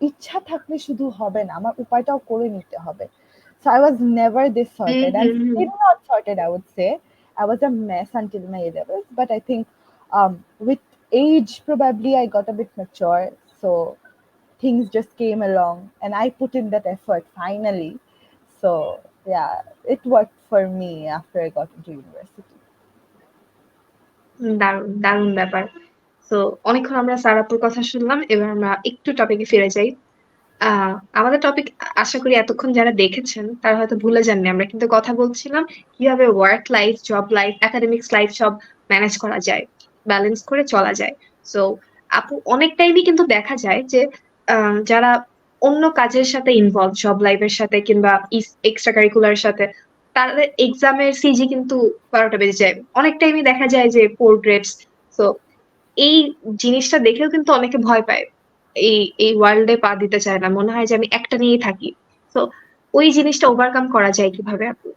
ইচ্ছা থাকলে শুধু হবে না, আমার উপায়টাও করে নিতে হবে। So I was never this hmm sorted and hmm hmm still not sorted, I would say. I was a mess until my A levels, but I think with age, probably I got a bit mature, so things just came along, and I put in that effort finally. So yeah, it worked for me after I got into university. দারুণ দারুণ ব্যাপার। তো অনেকক্ষণ আমরা সারাপুর কথা শুনলাম, এবার আমরা একটু টপিকে ফিরে যাই। আমাদের টপিক আশা করি এতক্ষণ যারা দেখেছেন তারা হয়তো ভুলে যাননি, আমরা কিন্তু কথা বলছিলাম কিভাবে work life, job life, academics life সব ম্যানেজ করা যায়, ব্যালেন্স করে চলা যায়। সো আপু অনেক টাইমই কিন্তু দেখা যায় যে যারা অন্য কাজের সাথে ইনভলভ, জব লাইফের সাথে কিংবা এক্সট্রা কারিকুলার সাথে, তাদের এক্সামের সিজি কিন্তু 12টা বেজে যায়, অনেক টাইমই দেখা যায় যে 4 গ্রেডস। তো এই জিনিসটা দেখেও কিন্তু অনেকে ভয় পায়, এই এই ওয়ার্ল্ডে পা দিতে চায় না, মনে হয় যে আমি একটা নিয়েই থাকি। তো ওই জিনিসটা ওভারকাম করা যায় কিভাবে আপু?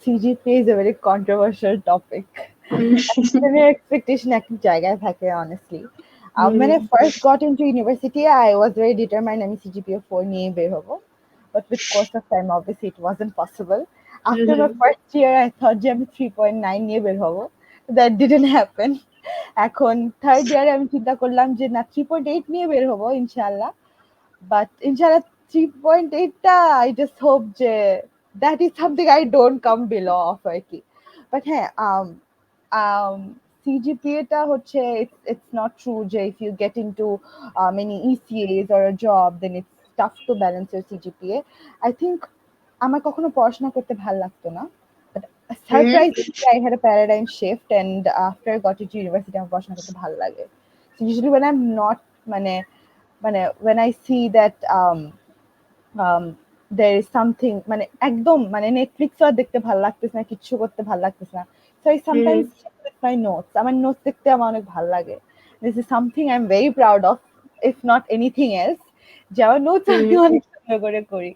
CGPA is a very controversial topic. Hmm Academic expectation এক জায়গায় থাকে, honestly. When hmm I first got into university, I was very determined আমি CGPA 4 নিয়ে বের হবো. But with course of time, obviously, it wasn't possible. After my first year, I thought যে আমি 3.9 নিয়ে বের হবো. That didn't happen. এখন থার্ড ইয়ারে আমি চিন্তা করলাম যে না, 3.8 নিয়ে বের হবো ইনশাল্লাহ। বাট ইনশাল্লাহ 3.8টা আই জাস্ট হোপ যে that is something I don't come below of আর কি। বাট হ্যাঁ, সিজিপিএটা হচ্ছে, it's not true যে if you get into many ECAs or a job, then it's tough to balance your CGPA. I think আমার কখনো পড়াশোনা করতে ভাল লাগতো না, but hmm surprisingly I had a paradigm shift, and after I got into university আমার পড়াশোনা করতে ভাল লাগে। So usually when I'm not, মানে when I see that there is something, মানে একদম মানে নেটফ্লিক্সও আর দেখতে ভালো লাগতেছে না, কিচ্ছু করতে ভালো লাগতেছে না, so I hmm sometimes check with my notes, আমার নোটস দেখতে আমার অনেক ভালো লাগে। This is something I'm very proud of, if not anything else, যে আমার নোটস আমি হুম অনেক সুন্দর করে করি।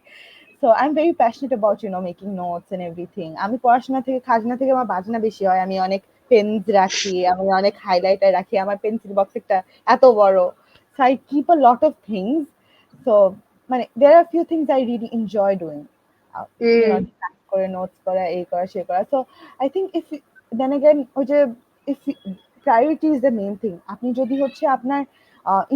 So I'm very passionate about, making notes and everything. আমি পড়াশোনা থেকে, খাজনা থেকে আমার বাজনা বেশি হয়। আমি অনেক পেনস রাখি, আমি অনেক হাইলাইটার রাখি, আমার পেন্সিল বক্স একটা এত বড়। So I keep a lot of things. So মানে there are few things I really enjoy doing. Hmm track করে নোটস করা, এই করা, সে করা। So I think if then again ওই যে if priority is the main thing. আপনি যদি হচ্ছে আপনার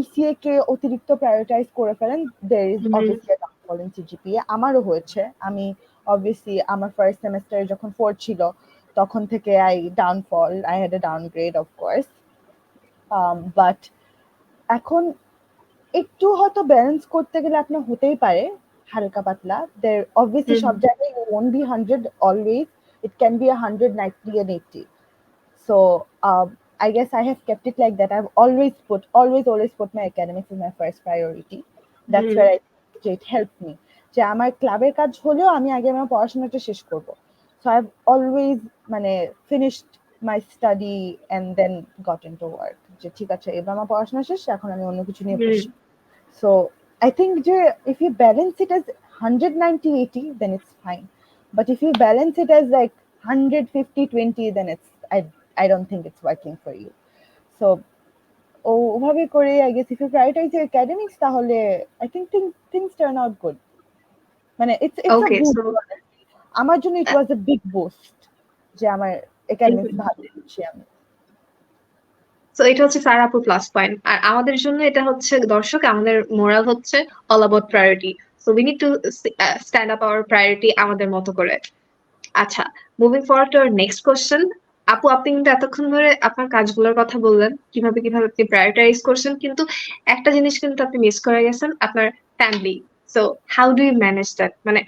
ইসিএ কে অতিরিক্ত প্রায়োরিটাইজ করে ফেলেন, there is hmm obviously a downfall in CGPA. আমারও হয়েছে। আমি obviously আমার ফার্স্ট সেমেস্টারে যখন 4 ছিল, তখন থেকে I had a downgrade, of course. But এখন একটু হয়তো ব্যালেন্স করতে গেলে আপনার হতেই পারে হালকা পাতলা। There obviously হুম সব জায়গায় you won't be 100 always. It can be 100, 90 and 80. So I guess I have kept it like that. I've always put my academics as my first priority. That's hmm where I think it helped me. যে আমার ক্লাবের কাজ হলেও আমি আগে আমার পড়াশোনাটা শেষ করব। So I've always মানে finished my study and then got into work. যে ঠিক আছে, এবার আমার পড়াশোনা শেষ, এখন আমি অন্য কিছু নিয়ে হুম বসি। So I think যে if you balance it as 190-80, then it's fine. But if you balance it as like 150-20, then I don't think it's working for you. So ওভাবে করে I guess if you prioritize your academics, তাহলে I think things turn out good. মানে it's a okay. So boost, honestly. আমার জন্য it was a big boost যে আমার academics ভালো করছি আমি। তো এটা হচ্ছে সারাপুর প্লাস পয়েন্ট, আর আমাদের জন্য এটা হচ্ছে দর্শক, আমাদের মোরাল হচ্ছে all about priority. So we need to stand up hour priority আমাদের মতো করে। আচ্ছা, moving forward two next question. আপু, আপনি কিন্তু এতক্ষণ ধরে আপনার কাজগুলোর কথা বললেন, কিভাবে কিভাবে আপনি প্রায়োরিটাইজ করছেন, কিন্তু একটা জিনিস কিন্তু আপনি মিস করে গেছেন, আপনার family. So how do you manage that? মানে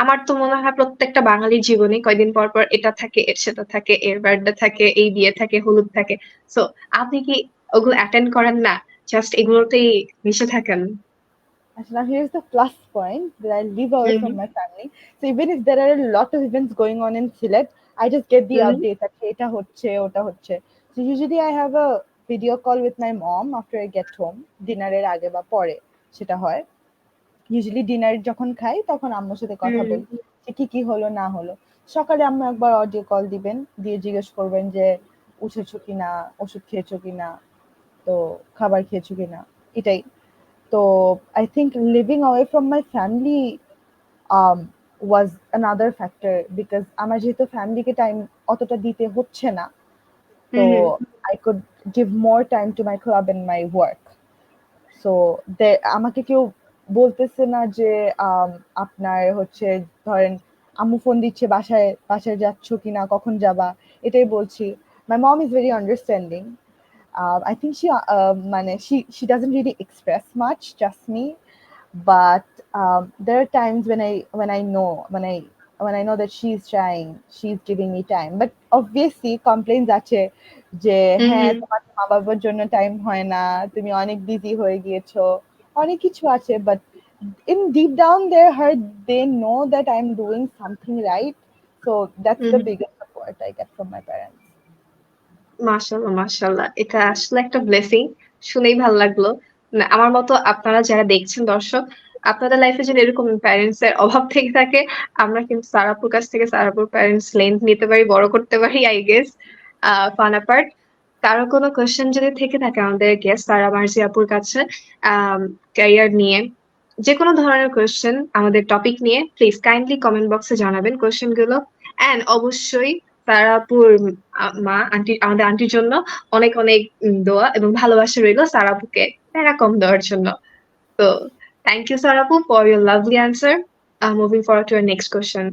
আমার তো মনে হয় প্রত্যেকটা বাঙালির জীবনে কয়দিন পর পর এটা থাকে, এর সেটা থাকে, এর বার্থডে থাকে, এই বিয়ে থাকে, হলুদ থাকে। সো আপনি কি ওগুলো অ্যাটেন্ড করেন না, জাস্ট এগুলোতেই মিশে থাকেন? Now here's the plus point, that I live away hmm from my family. So even if there are a lot of events going on in Sylhet, I just get the hmm update that এটা হচ্ছে, ওটা হচ্ছে। So usually I have a video call with my mom after I get home, ডিনারের আগে বা পরে সেটা হয়। ইউজুয়ালি ডিনার যখন খাই তখন আম্মুর সাথে কথা হুম বলি যে কি কি হলো না হলো। সকালে আম্মু একবার অডিও কল দিবেন, দিয়ে জিজ্ঞেস করবেন যে উঠেছো কিনা, ওষুধ খেয়েছো কিনা, তো খাবার খেয়েছো কিনা, এটাই। তো I think living away from my family um, was another factor, because আমার যেহেতু ফ্যামিলিকে টাইম অতটা দিতে হচ্ছে না, হুম so I could give more time to my club and my work. So আমাকে কেউ বলতেছে না যে আপনার হচ্ছে ধরেন আম্মু ফোন দিচ্ছে বাসায় বাসায় যাচ্ছ কিনা কখন যাবা এটাই বলছি my mom is very understanding I think she doesn't really express much just me but there are times when I know that she's trying, she's giving me time. But obviously complaints আছে যে হ্যাঁ হুম তোমার মা বাবার জন্য time হয় না, তুমি অনেক বিজি হয়ে গিয়েছো, অনেক কিছু আছে but in deep down their heart they know that I'm doing something right. So that's the hmm biggest support I get from my parents. মাশাআল্লাহ মাশাআল্লাহ, এটা আসলে একটা ব্লেসিং। শুনেই ভালো লাগলো। না, আমার মতো আপনারা যারা দেখছেন দর্শক, আপনাদের লাইফে যদি এরকম প্যারেন্টস এর অভাব থেকে থাকে, আমরা কিন্তু সারাপুর কাছ থেকে সারাপুর প্যারেন্টস লেন্থ নিতে পারি, বড় করতে পারি আই গেস। ফান অ্যাপার্ট, কারো কোনো কোয়েশ্চেন যদি থেকে থাকে আমাদের গেস্ট সারা মার্জি আপুর কাছে ক্যারিয়ার নিয়ে, যে কোনো ধরনের কোয়েশ্চেন আমাদের টপিক নিয়ে, প্লিজ কাইন্ডলি কমেন্ট বক্সে জানাবেন কোয়েশ্চেন গুলো। অ্যান্ড অবশ্যই সারাপুর মা আন্টি, আমাদের আন্টির জন্য অনেক অনেক দোয়া এবং ভালোবাসা রইলো সারাপুকে প্যারা কম দেওয়ার জন্য। তো থ্যাংক ইউ সারাপু for your lovely answer. Moving forward to our next question.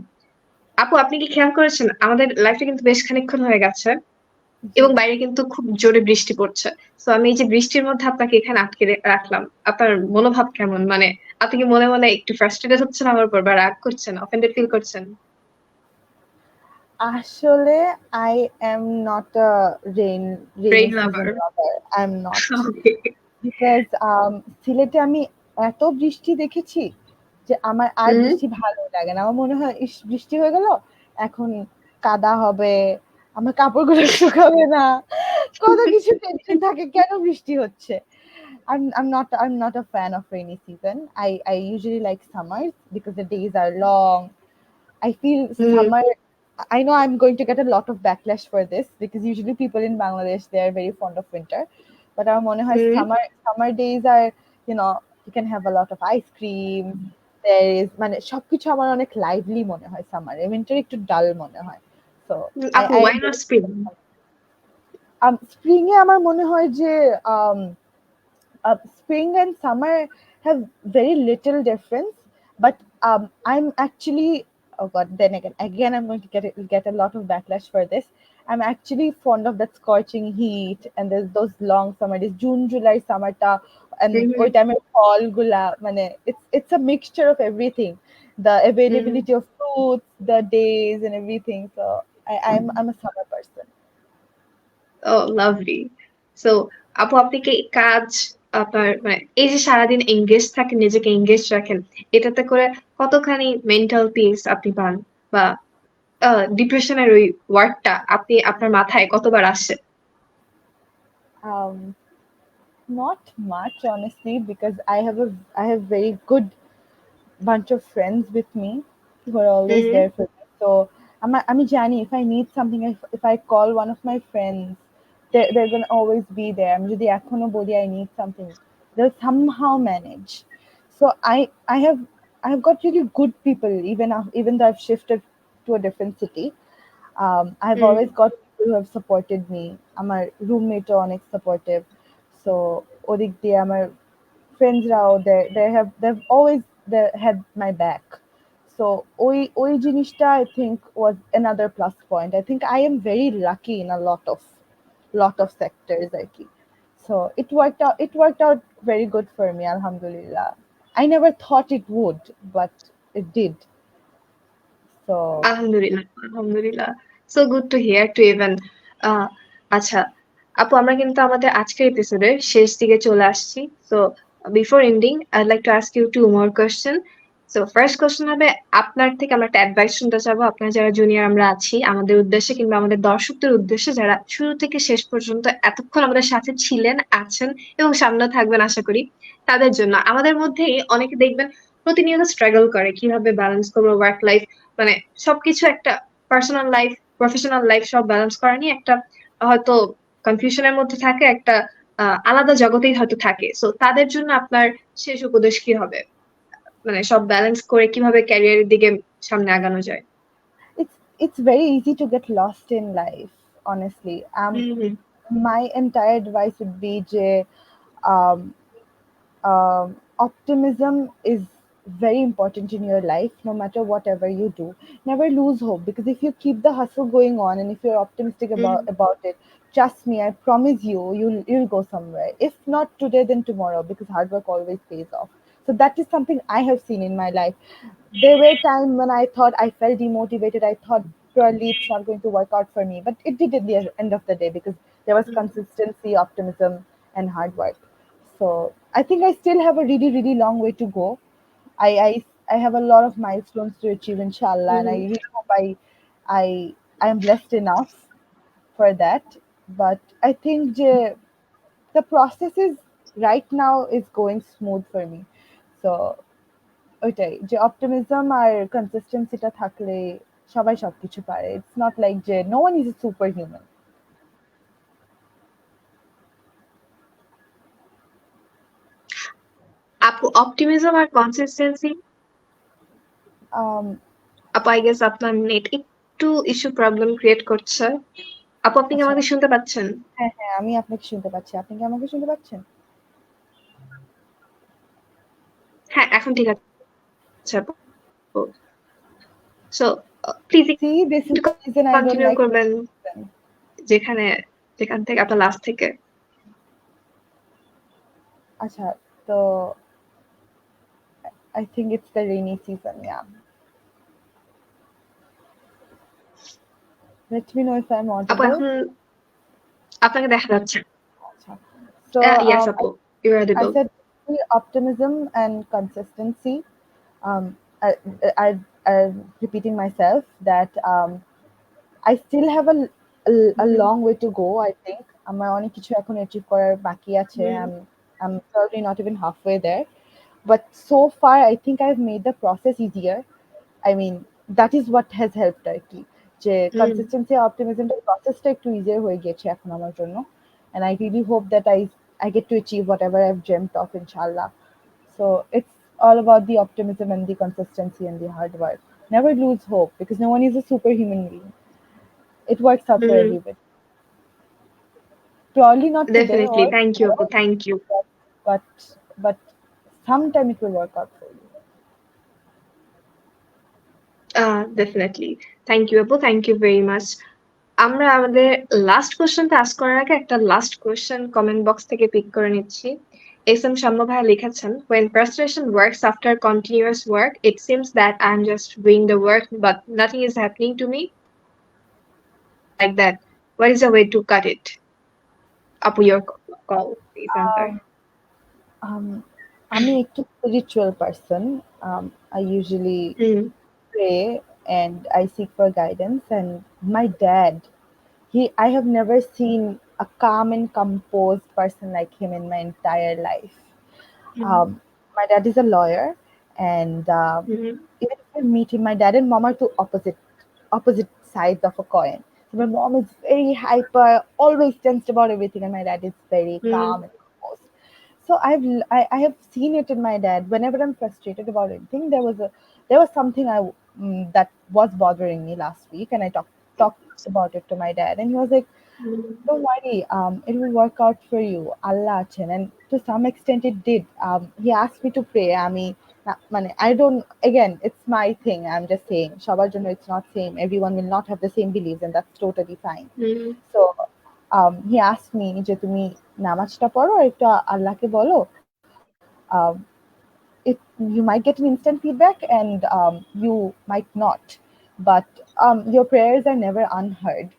আপু, আপনি কি খেয়াল করেছেন আমাদের লাইফটা কিন্তু বেশ খানিকক্ষণ হয়ে গেছে জি। এবং বাইরে কিন্তু খুব জোরে বৃষ্টি পড়ছে। তো আমি এই যে বৃষ্টির মধ্যে আপনাকে এখানে আটকে রাখলাম, আপনার মনোভাব কেমন? মানে আপনি কি মনে মনে একটু ফ্রাস্ট্রেটেড হচ্ছেন আমার উপর, বা রাগ করছেন, অফেন্ডেড ফিল করছেন? আসলে I am not a rainy brain season lover. lover. I'm not. Okay. Because সিলেটে আমি এত বৃষ্টি দেখেছি যে আমার আর হুম বৃষ্টি ভালো লাগে না। আমার মনে হয় ইস বৃষ্টি হয়ে গেল, এখন কাদা হবে, আমার কাপড়গুলো শুকাবে না, কত কিছু টেনশন থাকে কেন বৃষ্টি হচ্ছে। I'm not a fan of rainy season. I usually like summers because the days are long. I feel hmm summer. I know I'm going to get a lot of backlash for this because usually people in Bangladesh they are very fond of winter, but our mone hoy hmm summer days are, you can have a lot of ice cream. There is মানে সবকিছু আমার অনেক lively মনে হয় summer. Winter একটু dull মনে হয়. So আপু, I Y am not very spring? spring এ আমার মনে হয় যে um spring and summer have very little difference, but I'm actually, oh god, then again I'm going to get a lot of backlash for this. I'm actually fond of that scorching heat and there's those long summer days, June, July, summer ta, and ওই time fall gula মানে it's a mixture of everything, the availability of fruits, the days and everything. So I'm a summer person. Oh lovely. So আপু, আপনি কি কাজ, আপনার মানে এই যে সারাদিন এঙ্গেজ থাকেন, নিজেকে এঙ্গেজ রাখেন, এটাতে করে কতখানি মেন্টাল পিস আপনি পান, বা ডিপ্রেশনের ওই ওয়ার্ডটা আপনি আপনার মাথায় কতবার আসে? um Not much, honestly, because I have very good bunch of friends with me who are always hmm there for me. So আমি জানি if I need something, if I call one of my friends, they're gonna always be there. আমি যদি এখনো বলি I need something, they'll somehow manage. So I have got really good people, even though I've shifted to a different city. I've hmm always got people who have supported me. আমার রুমমেটও অনেক supportive. So ওদিক দিয়ে আমার ফ্রেন্ডসরাও they've always had my back. So ওই জিনিসটা I think was another plus point. I think I am very lucky in a lot of sectors আর কি. So it worked out very good for me, alhamdulillah. I never thought it would, but it did. So আলহামদুলিল্লাহ, আলহামদুলিল্লাহ। So good to hear to even. আচ্ছা আপু, আমরা কিন্তু আমাদের আজকের এপিসোডের শেষ দিকে চলে আসছি। So before ending I'd like to ask you two more question. So first question হবে, আপনার থেকে আমরা একটা অ্যাডভাইস শুনতে চাবো, আপনার যারা জুনিয়র আমরা আছি আমাদের উদ্দেশ্যে, কিংবা আমাদের দর্শকদের উদ্দেশ্যে যারা শুরু থেকে শেষ পর্যন্ত এতক্ষণ আমাদের সাথে ছিলেন, আছেন এবং সামনে থাকবেন আশা করি, তাদের জন্য। আমাদের মধ্যেই অনেকে দেখবেন প্রতিনিয়ত স্ট্রাগল করে কিভাবে ব্যালেন্স করবো ওয়ার্ক লাইফ, মানে সবকিছু, একটা পার্সোনাল লাইফ, প্রফেশনাল লাইফ সব ব্যালেন্স করা নিয়ে একটা হয়তো কনফিউশনের মধ্যে থাকে, একটা আলাদা জগতেই হয়তো থাকে। সো তাদের জন্য আপনার শেষ উপদেশ কি হবে? মানে সব ব্যালেন্স করে কিভাবে ক্যারিয়ারের দিকে সামনে আগানো যায়? it's very easy to get lost in life. honestly. Mm-hmm. My entire advice would be je, um, optimism is very important in your life, no matter whatever you do. Never lose hope, because if you keep the hustle going on and if you're optimistic Mm-hmm. about it, trust me, I promise you, you'll go somewhere. If not today, then tomorrow, because hard work always pays off. So that is something I have seen in my life. There were times when I thought I felt demotivated. I thought probably it's not going to work out for me, but it did at the end of the day, because there was consistency, optimism, and hard work. So I think I still have a really, really long way to go. I have a lot of milestones to achieve, inshallah, and I Mm-hmm. really hope I I am blessed enough for that. But I think the process is right now is going smooth for me. So ওইটাই যে optimism আর কনসিস্টেন্সিটা থাকলে সবাই সবকিছু পারে। It's not like যে no one is a super human. আপু, optimism আর consistency. আপু, আই গেস আপনার নেট একটু ইস্যু প্রবলেম ক্রিয়েট করছে। আপু, আপনি কি আচ্ছা, আমাকে শুনতে পাচ্ছেন? হ্যাঁ হ্যাঁ, আমি আপনাকে শুনতে পাচ্ছি। আপনি কি আমাকে শুনতে পাচ্ছেন? হ্যাঁ, এখন ঠিক আছে আপু। সো প্লিজ সি দিস একটু is the reason I don't continue like করবেন যেখানে যেখান থেকে আপনার লাস্ট থেকে। আচ্ছা, তো I think it's the rainy season, yeah. Let me know if I am আপু, অডিবল। এখন আপনাকে দেখা যাচ্ছে। আচ্ছা, so ইয়েস আপু, you are I audible. said optimism and consistency. Um, I'm repeating myself that I still have a long way to go. I think আমার অনেক কিছু এখন achieve করার বাকি আছে. I'm probably not even halfway there. But so far, I think I've made the process easier. I mean, that is what has helped আর কি, যে consistency আর optimism এর processটা একটু easier হয়ে গেছে এখন আমার জন্য. And I really hope that I get to achieve whatever I've dreamt of, inshallah. So it's all about the optimism and the consistency and the hard work. Never lose hope, because no one is a superhuman being. It works out for everybody. Probably not today definitely, or thank you আপু, tomorrow, thank you. but sometime it will work out for you. Definitely, thank you আপু, thank you very much. আমরা আমাদের last কোশ্চেনটা ask করার আগে একটা last question comment box থেকে pick করে নিচ্ছি। এস এম শাম্য ভাইয়া লিখেছেন, when frustration works after continuous work, it seems that I'm just doing the work but nothing is happening to me, like that. What is a way to cut it? Apu, your call, please answer. Um, um, I'm a spiritual person. I usually Mm, pray and I seek for guidance. And my dad, I have never seen a calm and composed person like him in my entire life. mm, My dad is a lawyer, and mm, even if I meet him, my dad and mom are two opposite sides of a coin. So my mom is very hyper, always tensed about everything, and my dad is very mm, calm and composed. So I have seen it in my dad. Whenever I'm frustrated about anything, there was something that was bothering me last week, and I talked about it to my dad, and he was like, mm, don't worry, it will work out for you. Allah achen. And to some extent it did. He asked me to pray. I don't, again, it's my thing. I'm just saying, সবার জন্য it's not same. Everyone will not have the same beliefs, and that's totally fine. mm, So he asked me যে তুমি নামাজটা পড়ো আর একটু আল্লাহকে বলো. Um, you might get an instant feedback, and you might not. But your prayers are never unheard.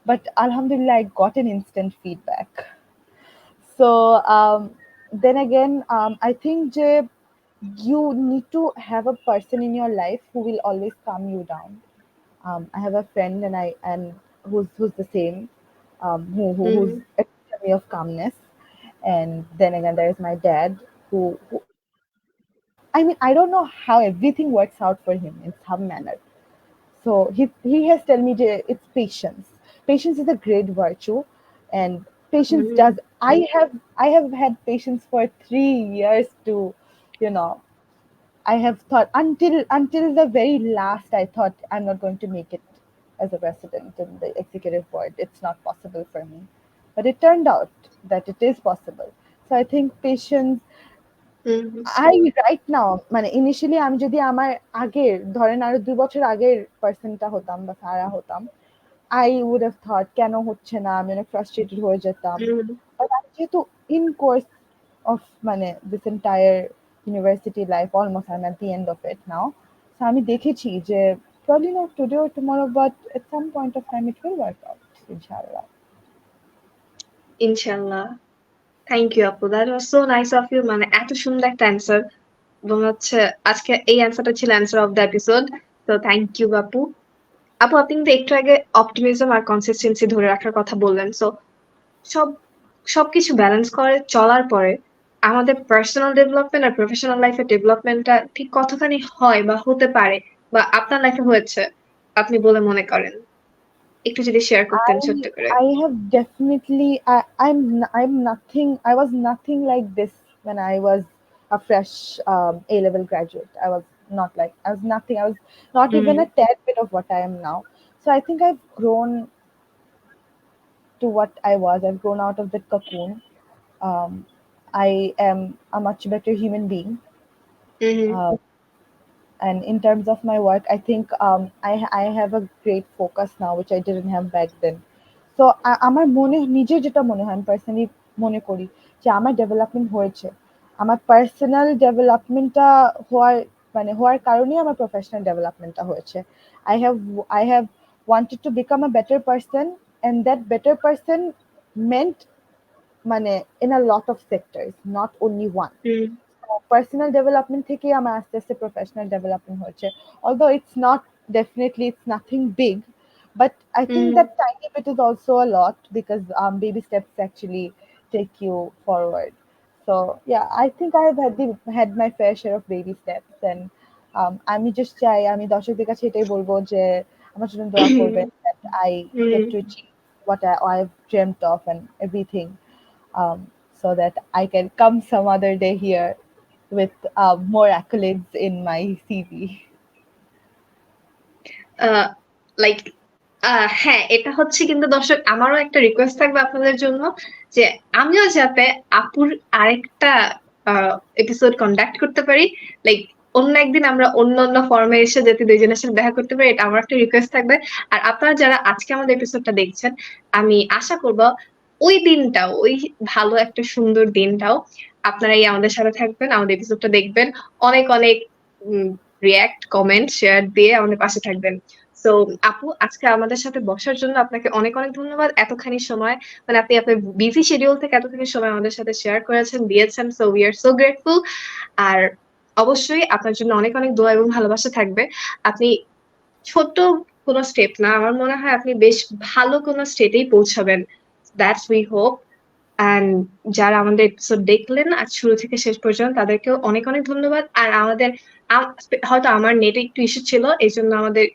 But alhamdulillah, I got an instant feedback. So then again, I think you need to have a person in your life who will always calm you down. I have a friend, and who's the same, who's mm, a epitome of calmness. And then again, there is my dad, who I mean, I don't know how everything works out for him in some manner. So he has told me that it's patience. Patience is a great virtue, and patience mm, does. I have had patience for 3 years to, you know. I have thought until the very last. I thought I'm not going to make it. as a president in the executive board. It's not possible for me. But it turned out that it is possible. So I think patience, Mhm. I right now মানে initially আমি যদি আমার আগের ধরেন আরো 2 বছর আগের পার্সনটা হতাম বা সারা হতাম, I would have thought কেন হচ্ছে না, আমি অনেক ফ্রাস্ট্রেটেড হয়ে যেতাম। Mhm. বাট আমি যেহেতু ইন কোর্স অফ মানে this entire university life almost I am at the end of it now, so আমি দেখেছি যে probably not today or tomorrow but at some point of time it will work out inshallah. ইনশাল্লাহ। Thank you আপু, that was so nice of you. মানে এত সুন্দর একটা answer, এবং হচ্ছে আজকে এই অ্যান্সারটা ছিল অ্যান্সার অফ দ্য এপিসোড। তো থ্যাংক ইউ আপু। আপু আপনি কিন্তু একটু আগে অপটিমিজম আর কনসিস্টেন্সি ধরে রাখার কথা বললেন। সো সব সবকিছু ব্যালেন্স করে চলার পরে আমাদের পার্সোনাল ডেভেলপমেন্ট আর প্রফেশনাল লাইফের ডেভেলপমেন্টটা ঠিক কতখানি হয় বা হতে পারে, বা আপনার লাইফে হয়েছে আপনি বলে মনে করেন? একটু যদি শেয়ার করতেন ছোট্ট করে। I have definitely I'm nothing. I was nothing like this when I was a fresh A level graduate. I was nothing. I was not even hmm, a tad bit of what I am now. So I think I've grown to what I was. I've grown out of that cocoon. Um, I am a much better human being. Hmm, Uh, and in terms of my work, I think I have a great focus now which I didn't have back then. So আমার মনে নিজের যেটা মনে হয় আমি personally মনে করি যে আমার ডেভেলপমেন্ট হয়েছে, আমার পার্সোনাল ডেভেলপমেন্টটা হওয়ার মানে হওয়ার কারণেই আমার প্রফেশনাল ডেভেলপমেন্টটা হয়েছে। I have wanted to become a better person, and that better person meant মানে in a lot of sectors, not only one. Hmm, personal development থেকেই আমার আস্তে আস্তে প্রফেশনাল ডেভেলপমেন্ট হয়েছে। Although it's nothing big, but I think hmm, that tiny bit is also a lot because baby steps actually take you forward. So yeah, I think I have had my fair share of baby steps, and আমি just চাই আমি দর্শকদের কাছে এটাই বলবো যে আমার জন্য দোয়া করবেন that I get hmm. to achieve what I've dreamt of and everything, so that I can come some other day here with more accolades in my CV. Like হ্যাঁ, এটা হচ্ছে কিন্তু দর্শক আমারও একটা রিকোয়েস্ট থাকবে আপনাদের জন্য, যে আমিও যাতে আপুর আরেকটা এপিসোড কন্ডাক্ট করতে পারি। লাইক অন্য একদিন আমরা অন্য অন্য ফর্মে এসে যাতে দুইজনের সাথে দেখা করতে পারি, এটা আমার একটা রিকোয়েস্ট থাকবে। আর আপনারা যারা আজকে আমাদের এপিসোডটা দেখছেন, আমি আশা করব ওই দিনটাও, ওই ভালো একটা সুন্দর দিনটাও আপনারাই আমাদের সাথে থাকবেন, আমাদের এপিসোডটা দেখবেন, অনেক অনেক রিয়াক্ট, কমেন্ট, শেয়ার দিয়ে আমাদের পাশে থাকবেন। সো আপু, আজকে আমাদের সাথে বসার জন্য আপনাকে অনেক অনেক ধন্যবাদ। এতখানি সময়, মানে আপনি আপনার বিজি শিডিউল থেকে এতখানি সময় আমাদের সাথে শেয়ার করেছেন, দিয়েছেন। So we are so grateful. আর অবশ্যই আপনার জন্য অনেক অনেক দোয়া এবং ভালোবাসা থাকবে। আপনি ছোট কোনো স্টেপ না, আমার মনে হয় আপনি বেশ ভালো কোনো স্টেটেই পৌঁছাবেন। That's we hope. অ্যান্ড যারা আমাদের এপিসোড দেখলেন আজ শুরু থেকে শেষ পর্যন্ত, তাদেরকেও অনেক অনেক ধন্যবাদ। আর আমাদের হয়তো আমার নেটে একটু ইস্যু ছিল, এই জন্য আমাদের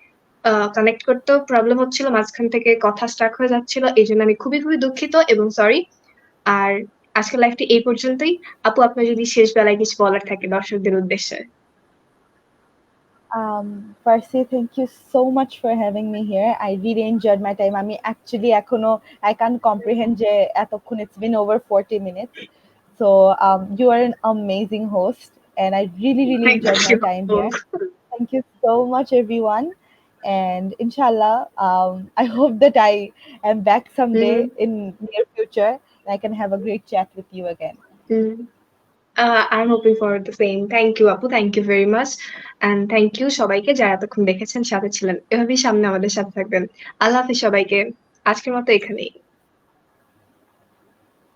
কানেক্ট করতেও প্রবলেম হচ্ছিল, মাঝখান থেকে কথা স্টাক হয়ে যাচ্ছিল, এই জন্য আমি খুবই খুবই দুঃখিত এবং সরি। আর আজকের লাইফটি এই পর্যন্তই। আপু, আপনার যদি শেষ বেলায় কিছু বলার থাকে দর্শকদের উদ্দেশ্যে। Firstly, thank you so much for having me here. I really enjoyed my time. আমি actually এখনো I can't comprehend যে এতক্ষণ it's been over 40 minutes. So you are an amazing host, and I really really thank enjoyed my you time আপু। here. Thank you so much, everyone. And inshallah, I hope that I am back someday hmm, in near future and I can have a great chat with you again. হুম। I'm hoping for the same. Thank you আপু, thank you very much. And thank you সবাইকে যারা এতক্ষণ দেখেছেন, সাথে ছিলেন। এভাবেই সামনে আমাদের সাথে থাকবেন। আল্লাহ হাফেজ সবাইকে। আজকের মতো এখানেই।